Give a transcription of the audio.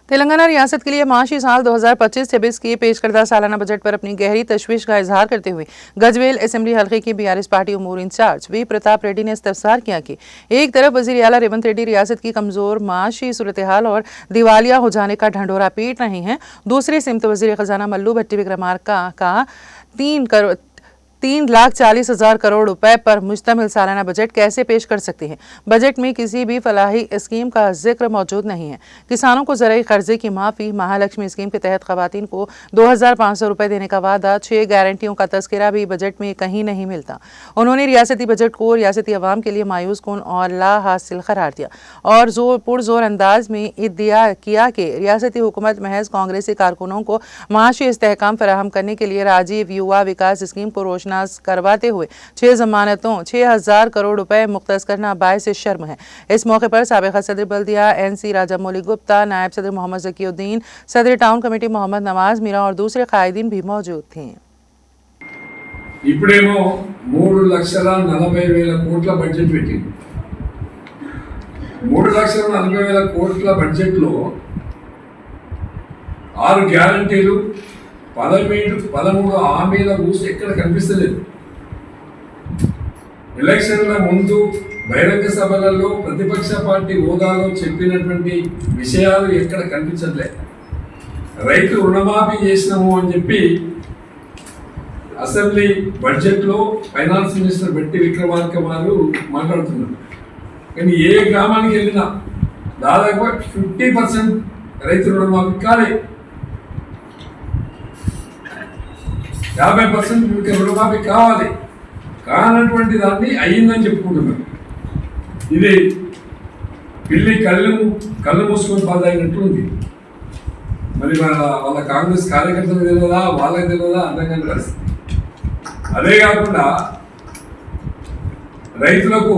तेलंगाना रियासत के लिए माशी साल 2025-26 के पेश करदा सालाना बजट पर अपनी गहरी तशवीश का इजहार करते हुए गजवेल असेंबली हल्के की बीआरएस पार्टी उमूर इंचार्ज वी प्रताप रेड्डी ने इस्तफसार किया कि एक तरफ वजीर आला रेवंत रेड्डी रियासत की कमजोर माशी सूरत हाल और दिवालिया हो जाने का ढंढोरा पीट रहे हैं, दूसरी सिमत वजीर खजाना मल्लू भट्टी विक्रमार्का का 3,40,000 करोड़ रुपए पर मुश्तमिल सालाना बजट कैसे पेश कर सकते हैं। बजट में किसी भी फलाही स्कीम का जिक्र मौजूद नहीं है। किसानों को ज़राई कर्जे की माफ़ी, महालक्ष्मी स्कीम के तहत खवातीन को 2,500 रुपए देने का वादा, 6 गारंटियों का तस्करा भी बजट में कहीं नहीं मिलता। उन्होंने रियासती बजट को रियासती अवाम के लिए मायूस कुन और ला हासिल करार दिया और पुरजोर अंदाज में इद्दिया किया कि रियासती हुकूमत महज कांग्रेसी कारकुनों को माशी इस्तेहकाम फराहम करने के लिए राजीव युवा विकास स्कीम को रोशनास करवाते हुए 6 जमानतों 6,000 करोड़ रुपए मुख्तस करना बायस शर्म है। इस मौके पर साबिक़ा सदर बल्दिया NC राजा मौली गुप्ता, नायब सदर मोहम्मद ज़कीउद्दीन, सदर टाउन कमेटी मोहम्मद नवाज मीरा और दूसरे कायदीन भी मौजूद थे। ఇప్పుడేమో 3,40,40,000 కోట్ల బడ్జెట్ పెట్టింది. 3,40,40,000 కోట్ల బడ్జెట్లో 6 గ్యారంటీలు, 13 హామీల ఊసి ఎక్కడ కనిపిస్తలేదు. ఎలక్షన్ల ముందు బహిరంగ సభలలో ప్రతిపక్ష పార్టీ హోదాలో చెప్పినటువంటి విషయాలు ఎక్కడ కనిపించట్లేదు. రైతు రుణమాఫీ చేసినాము అని చెప్పి అసెంబ్లీ బడ్జెట్లో ఫైనాన్స్ మినిస్టర్ భట్టి విక్రమార్క వారు మాట్లాడుతున్నారు. కానీ ఏ గ్రామానికి వెళ్ళినా దాదాపు 50% రైతు రుణమాఫీ కాలేదు. 50% రుణమాఫీ కావాలి, కానటువంటి దాన్ని అయ్యిందని చెప్పుకుంటున్నారు. ఇది పిల్లి కళ్ళు మూసుకొని పాదైనట్టు ఉంది. మరి వాళ్ళ కాంగ్రెస్ కార్యకర్తలకు తెలియదా, వాళ్ళకి తెలియదా అర్థం కాని పరిస్థితి. అదే కాకుండా రైతులకు